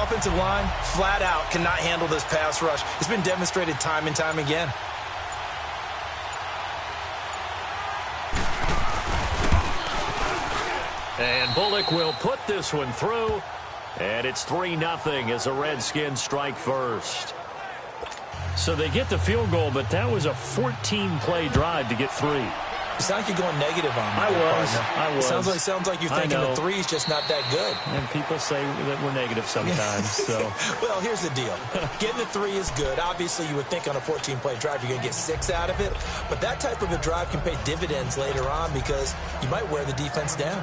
offensive line, flat out, cannot handle this pass rush. It's been demonstrated time and time again. And Bullock will put this one through. And it's 3-0 as the Redskins strike first. So they get the field goal, but that was a 14-play drive to get 3. It sounds like you're going negative on me. I was. It sounds like you're thinking the 3 is just not that good. And people say that we're negative sometimes. So. Well, here's the deal. Getting the 3 is good. Obviously, you would think on a 14-play drive you're going to get 6 out of it. But that type of a drive can pay dividends later on because you might wear the defense down.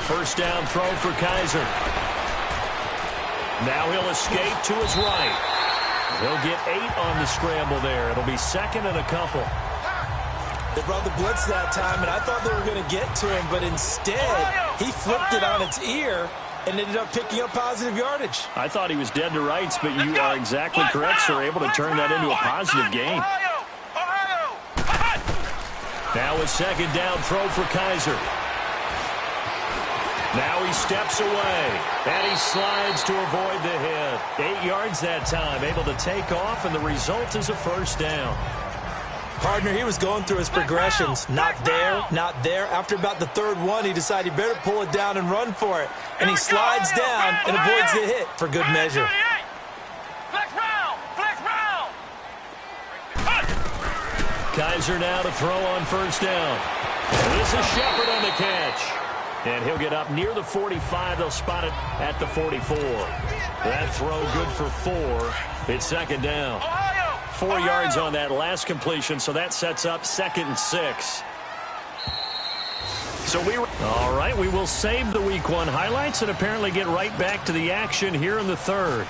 First down throw for Kaiser. Now he'll escape to his right. He'll get 8 on the scramble there. It'll be 2nd and a couple. They brought the blitz that time, and I thought they were going to get to him, but instead he flipped it on its ear and ended up picking up positive yardage. I thought he was dead to rights, but you are exactly correct, sir. Able to turn that into a positive gain. Now a 2nd down throw for Kaiser. Now he steps away, and he slides to avoid the hit. 8 yards that time, able to take off, and the result is a first down. Partner, he was going through his progressions. Not there, not there. After about the 3rd one, he decided he better pull it down and run for it. And he slides down and avoids the hit for good measure. Kaiser now to throw on first down. And this is Shepard on the catch. And he'll get up near the 45. They'll spot it at the 44. That throw good for 4. It's 2nd down. 4 yards on that last completion, so that sets up 2nd and 6. All right, we will save the Week 1 highlights and apparently get right back to the action here in the 3rd.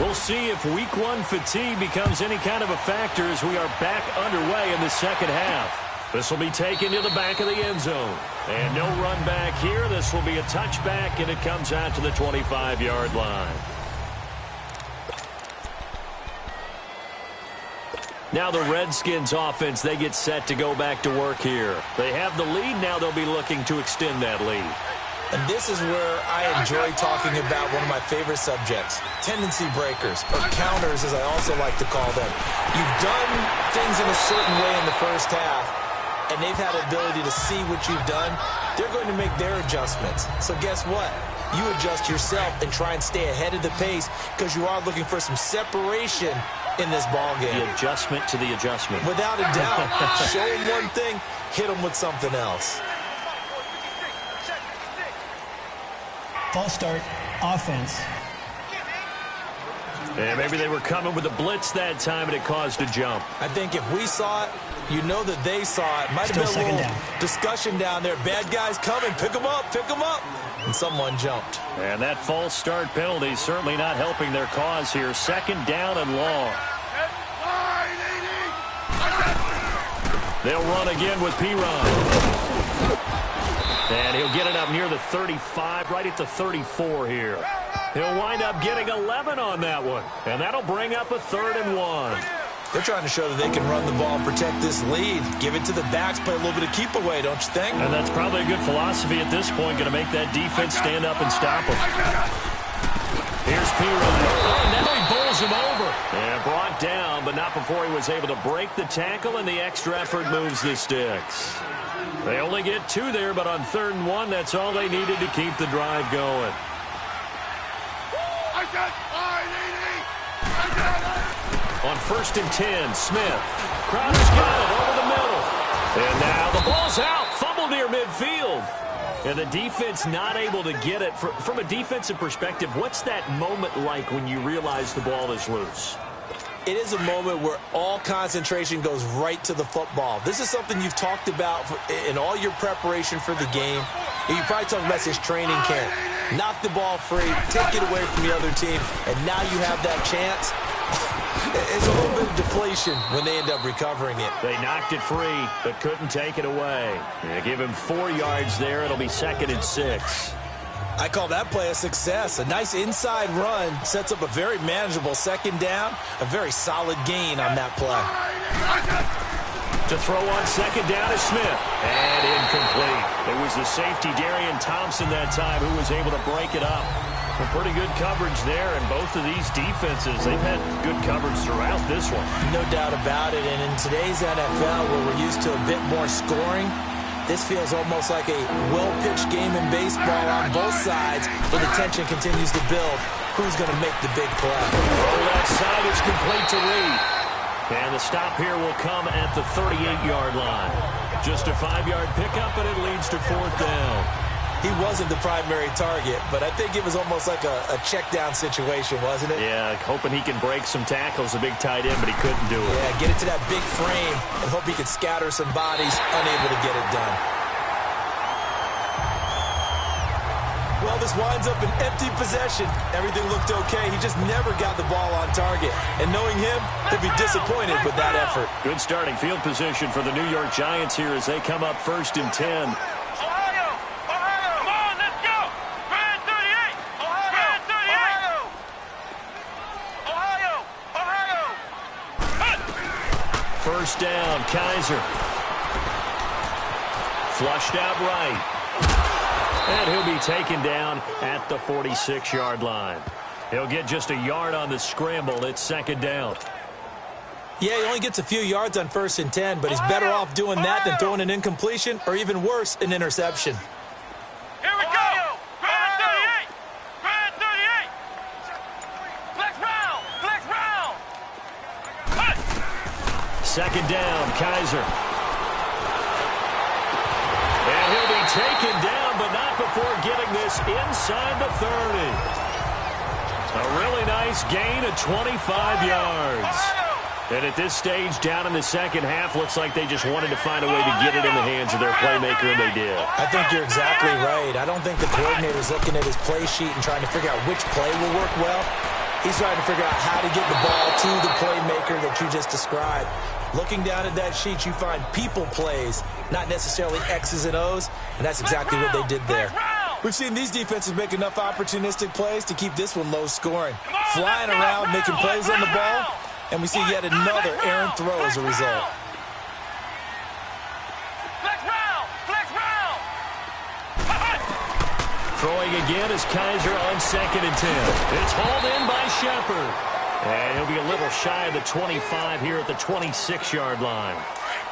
We'll see if Week 1 fatigue becomes any kind of a factor as we are back underway in the 2nd half. This will be taken to the back of the end zone. And no run back here. This will be a touchback, and it comes out to the 25-yard line. Now the Redskins offense, they get set to go back to work here. They have the lead. Now they'll be looking to extend that lead. And this is where I enjoy talking about one of my favorite subjects, tendency breakers, or counters as I also like to call them. You've done things in a certain way in the first half, and they've had the ability to see what you've done. They're going to make their adjustments. So guess what? You adjust yourself and try and stay ahead of the pace because you are looking for some separation in this ball game. The adjustment to the adjustment. Without a doubt. Show them one thing, hit them with something else. False start, offense. And maybe they were coming with a blitz that time, and it caused a jump. I think if we saw it, you know that they saw it. Might have been a little discussion down there. Bad guys coming. Pick them up. Pick them up. And someone jumped. And that false start penalty certainly not helping their cause here. 2nd down and long. They'll run again with P-Ron. And he'll get it up near the 35, right at the 34 here. He'll wind up getting 11 on that one. And that'll bring up a 3rd and 1. They're trying to show that they can run the ball and protect this lead. Give it to the backs, play a little bit of keep away, don't you think? And that's probably a good philosophy at this point, going to make that defense stand up and stop them. Here's P-Ryan. Oh, now he bowls him over. And brought down, but not before he was able to break the tackle, and the extra effort moves the sticks. They only get 2 there, but on 3rd and 1, that's all they needed to keep the drive going. On 1st and 10, Smith. Crowder's got it over the middle. And now the ball's out. Fumble near midfield. And the defense not able to get it. From a defensive perspective, what's that moment like when you realize the ball is loose? It is a moment where all concentration goes right to the football. This is something you've talked about in all your preparation for the game. And you probably talked about since training camp. Knock the ball free, take it away from the other team, and now you have that chance. It's a little bit of deflation when they end up recovering it. They knocked it free, but couldn't take it away. They give him 4 yards there. It'll be 2nd and 6. I call that play a success. A nice inside run sets up a very manageable 2nd down. A very solid gain on that play. To throw on 2nd down is Smith. And incomplete. It was the safety, Darian Thompson, that time who was able to break it up. Well, pretty good coverage there, and both of these defenses, they've had good coverage throughout this one. No doubt about it, and in today's NFL, where we're used to a bit more scoring, this feels almost like a well-pitched game in baseball on both sides, where the tension continues to build. Who's going to make the big play? Throw that side is complete to Reed. And the stop here will come at the 38-yard line. Just a 5-yard pickup, and it leads to 4th down. He wasn't the primary target, but I think it was almost like a check-down situation, wasn't it? Yeah, hoping he can break some tackles, a big tight end, but he couldn't do it. Yeah, get it to that big frame and hope he can scatter some bodies, unable to get it done. Well, this winds up an empty possession. Everything looked okay. He just never got the ball on target. And knowing him, he'll be disappointed with that effort. Good starting field position for the New York Giants here as they come up 1st and 10. 1st down, Kaiser. Flushed out right. And he'll be taken down at the 46-yard line. He'll get just a yard on the scramble. It's 2nd down. Yeah, he only gets a few yards on 1st and 10, but he's better off doing that than throwing an incompletion or even worse, an interception. Here we go! Grand 38! Grand 38! Flex round! Flex round! 2nd down, Kaiser. And he'll be taken down, but not before getting this inside the 30. A really nice gain of 25 yards. And at this stage, down in the 2nd half, looks like they just wanted to find a way to get it in the hands of their playmaker, and they did. I think you're exactly right. I don't think the coordinator's looking at his play sheet and trying to figure out which play will work well. He's trying to figure out how to get the ball to the playmaker that you just described. Looking down at that sheet, you find people plays, not necessarily X's and O's, and that's exactly what they did there. We've seen these defenses make enough opportunistic plays to keep this one low scoring. Flying around, making plays on the ball, and we see yet another errant throw as a result. Flex round! Flex round! Throwing again is Kaiser on 2nd and 10. It's hauled in by Shepard. And he'll be a little shy of the 25 here at the 26-yard line.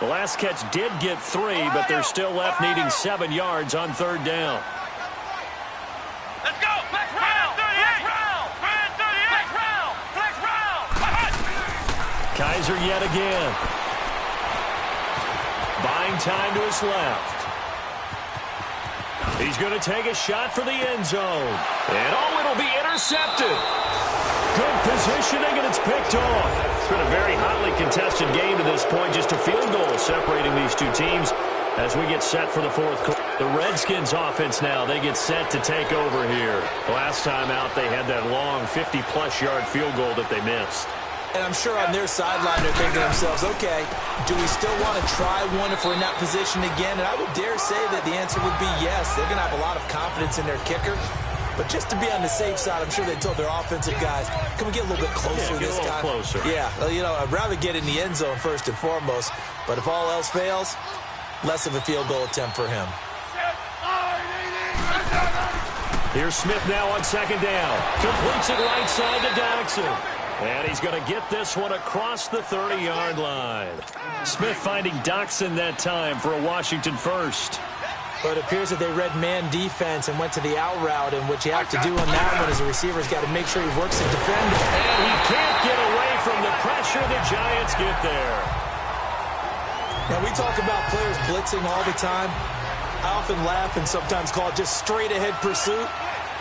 The last catch did get 3, but they're still left needing 7 yards on 3rd down. Let's go! Flex round! Flex round! Grand 38! Flex round! Flex round! Kaiser yet again. Buying time to his left. He's going to take a shot for the end zone. And it'll be intercepted. Good positioning, and it's picked off. It's been a very hotly contested game to this point. Just a field goal separating these two teams as we get set for the 4th quarter. The Redskins offense now, they get set to take over here. Last time out, they had that long 50-plus yard field goal that they missed. And I'm sure on their sideline they're thinking to themselves, okay, do we still want to try one if we're in that position again? And I would dare say that the answer would be yes. They're going to have a lot of confidence in their kicker. But just to be on the safe side, I'm sure they told their offensive guys, can we get a little bit closer this time? Closer. Yeah, you know, I'd rather get in the end zone first and foremost. But if all else fails, less of a field goal attempt for him. Here's Smith now on 2nd down. Completes it right side to Doxson. And he's going to get this one across the 30-yard line. Smith finding Doxson that time for a Washington first. But it appears that they read man defense and went to the out route, and what you have to do on that one is a receiver's got to make sure he works the defender. And he can't get away from the pressure. The Giants get there. Now, we talk about players blitzing all the time. I often laugh and sometimes call it just straight-ahead pursuit.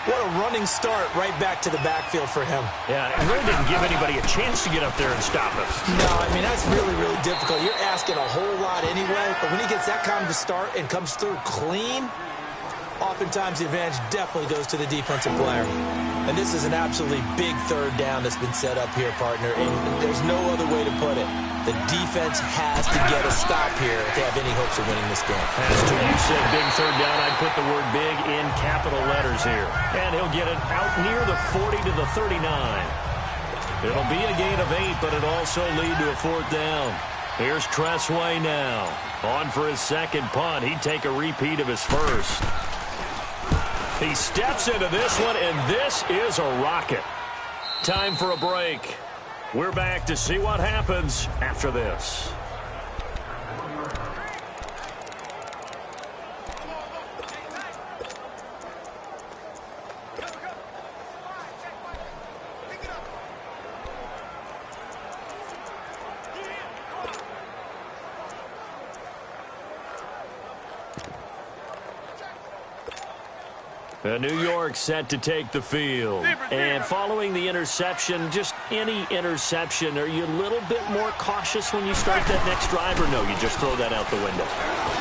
What a running start right back to the backfield for him. Yeah, it really didn't give anybody a chance to get up there and stop him. No, I mean, that's really, really difficult. You're asking a whole lot anyway, but when he gets that kind of a start and comes through clean, oftentimes the advantage definitely goes to the defensive player. And this is an absolutely big third down that's been set up here, partner, and there's no other way to put it. The defense has to get a stop here if they have any hopes of winning this game. As to you said, big third down, I'd put the word big in capital letters here. And he'll get it out near the 40 to the 39. It'll be a gain of 8, but it'll also lead to a fourth down. Here's Tressway now. On for his second punt. He'd take a repeat of his first. He steps into this one, and this is a rocket. Time for a break. We're back to see what happens after this. New York set to take the field. And following the interception, just any interception, are you a little bit more cautious when you start that next drive, or no, you just throw that out the window?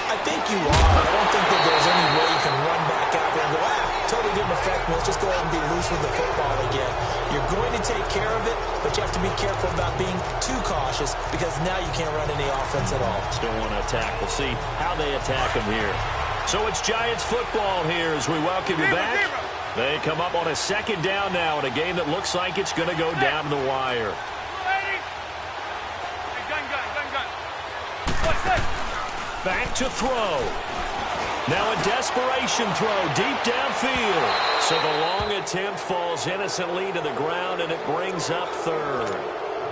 I think you are. I don't think that there's any way you can run back out there and go, totally didn't affect me. Let's just go ahead and be loose with the football again. You're going to take care of it, but you have to be careful about being too cautious because now you can't run any offense at all. Still want to attack. We'll see how they attack them here. So it's Giants football here as we welcome you back. They come up on a second down now in a game that looks like it's going to go down to the wire. Back to throw. Now a desperation throw deep downfield. So the long attempt falls innocently to the ground, and it brings up third.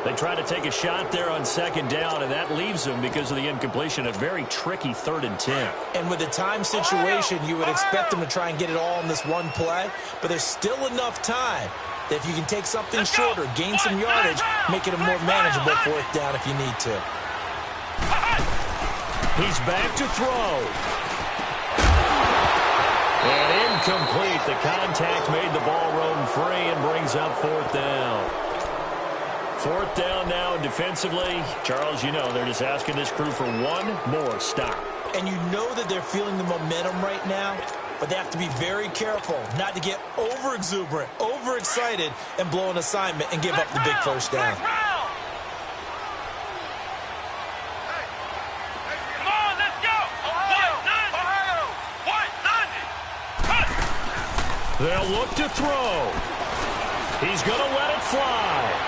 They try to take a shot there on second down, and that leaves them, because of the incompletion, a very tricky 3rd and 10. And with the time situation, you would expect them to try and get it all in this one play, but there's still enough time that if you can take something shorter, gain some yardage, make it a more manageable 4th down if you need to. He's back to throw. And incomplete. The contact made the ball roam free and brings up 4th down. 4th down now defensively. Charles, you know, they're just asking this crew for one more stop. And you know that they're feeling the momentum right now, but they have to be very careful not to get over-exuberant, over-excited, and blow an assignment and give up the big first down. They'll look to throw. He's going to let it fly.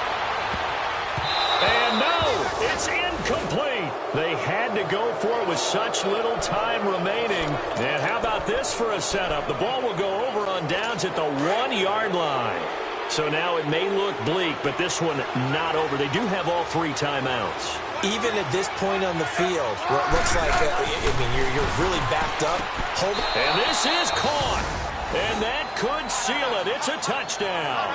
And no, it's incomplete. They had to go for it with such little time remaining. And how about this for a setup? The ball will go over on downs at the 1-yard line. So now it may look bleak, but this one not over. They do have all 3 timeouts. Even at this point on the field, where it looks like, you're really backed up. And this is caught. And that could seal it. It's a touchdown.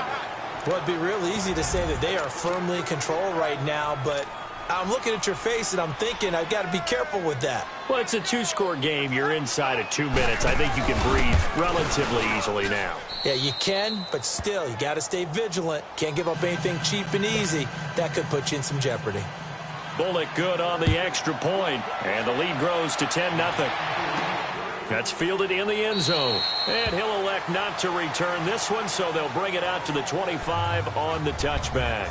Well, it'd be real easy to say that they are firmly in control right now, but I'm looking at your face and I'm thinking I've got to be careful with that. Well, it's a 2-score game. You're inside of 2 minutes. I think you can breathe relatively easily now. Yeah, you can, but still, you got to stay vigilant. Can't give up anything cheap and easy. That could put you in some jeopardy. Bullock good on the extra point, and the lead grows to 10-0. That's fielded in the end zone. And he'll elect not to return this one, so they'll bring it out to the 25 on the touchback.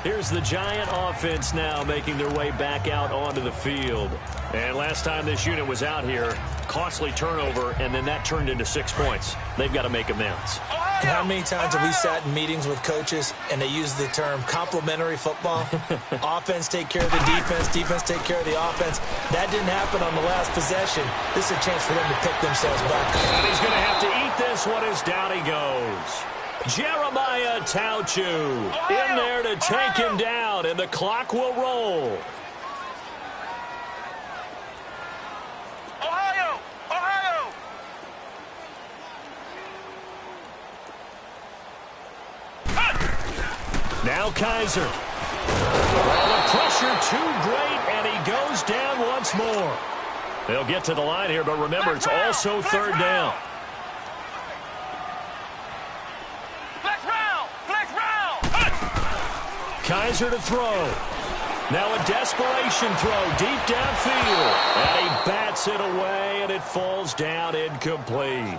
Here's the Giant offense now making their way back out onto the field. And last time this unit was out here, costly turnover, and then that turned into 6 points. They've got to make amends. And how many times have we sat in meetings with coaches and they use the term complementary football? Offense take care of the defense, defense take care of the offense. That didn't happen on the last possession. This is a chance for them to pick themselves back up. And he's going to have to eat this one as down he goes. Jeremiah Tauchu in there to take him down, and the clock will roll. Now Kaiser. Well, the pressure too great, and he goes down once more. They'll get to the line here, but remember, it's also 3rd down. Kaiser to throw. Now a desperation throw deep downfield. And he bats it away, and it falls down incomplete.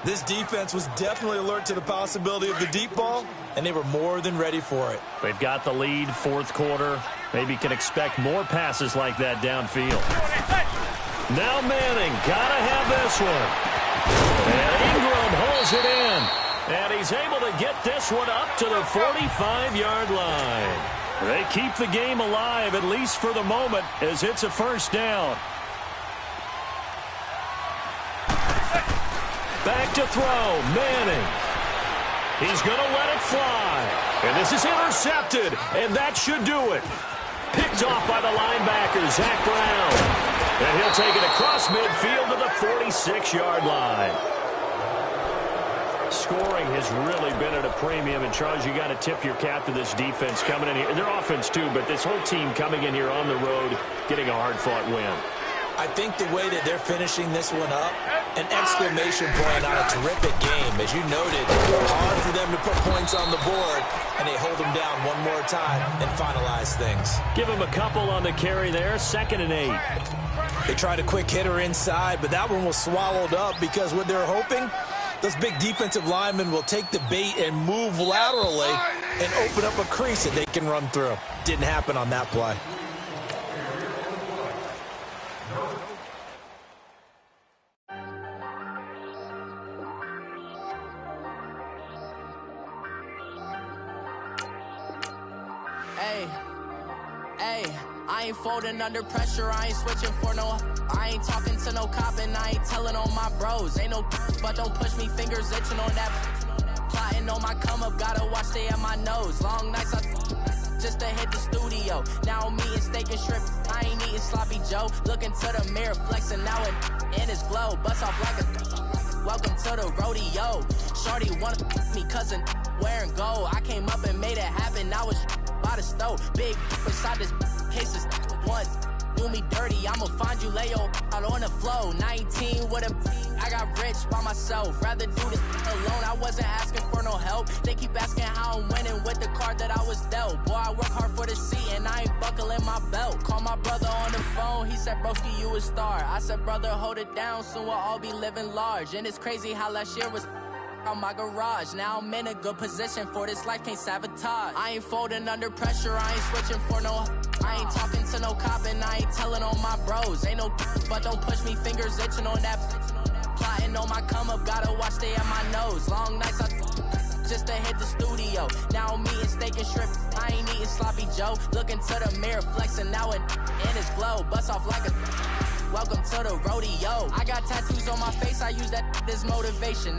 This defense was definitely alert to the possibility of the deep ball, and they were more than ready for it. They've got the lead, fourth quarter. Maybe can expect more passes like that downfield. Now Manning, gotta have this one. And Ingram holds it in. And he's able to get this one up to the 45-yard line. They keep the game alive, at least for the moment, as it's a first down. Back to throw, Manning. He's going to let it fly. And this is intercepted, and that should do it. Picked off by the linebacker, Zach Brown. And he'll take it across midfield to the 46-yard line. Scoring has really been at a premium, and Charles, you got to tip your cap to this defense coming in here. Their offense, too, but this whole team coming in here on the road, getting a hard-fought win. I think the way that they're finishing this one up, an exclamation point on a terrific game. As you noted, hard for them to put points on the board, and they hold them down one more time and finalize things. Give them a couple on the carry there, 2nd and 8. They tried a quick hitter inside, but that one was swallowed up because what they're hoping, those big defensive linemen will take the bait and move laterally and open up a crease that they can run through. Didn't happen on that play. I ain't folding under pressure, I ain't switching for no. I ain't talking to no cop and I ain't telling on my bros. Ain't no but don't push me, fingers itching on that. Plotting on my come up, gotta watch stay at my nose. Long nights I just to hit the studio. Now I'm eating steak and shrimp, I ain't eating sloppy Joe. Looking to the mirror, flexing now and in his glow. Bust off like a welcome to the rodeo. Shorty wanna me cousin wearing gold. I came up and made it happen, now it's by the stove. Big beside this cases once do me dirty, I'ma find you lay out on the flow. 19 with a I got rich by myself, rather do this alone. I wasn't asking for no help, they keep asking how I'm winning with the card that I was dealt. Boy, I work hard for the seat and I ain't buckling my belt. Call my brother on the phone, he said broski you a star. I said brother hold it down, soon we'll all be living large. And it's crazy how last year was on my garage. Now I'm in a good position for this life, can't sabotage. I ain't folding under pressure, I ain't switching for no. I ain't talking to no cop and I ain't telling on my bros. Ain't no but don't push me, fingers itching on that. Plotting on my come up, gotta watch stay at my nose. Long nights I just to hit the studio. Now I'm eating steak and shrimp, I ain't eating sloppy Joe. Looking to the mirror, flexing now and in his glow. Bust off like a welcome to the rodeo. I got tattoos on my face, I use that as motivation.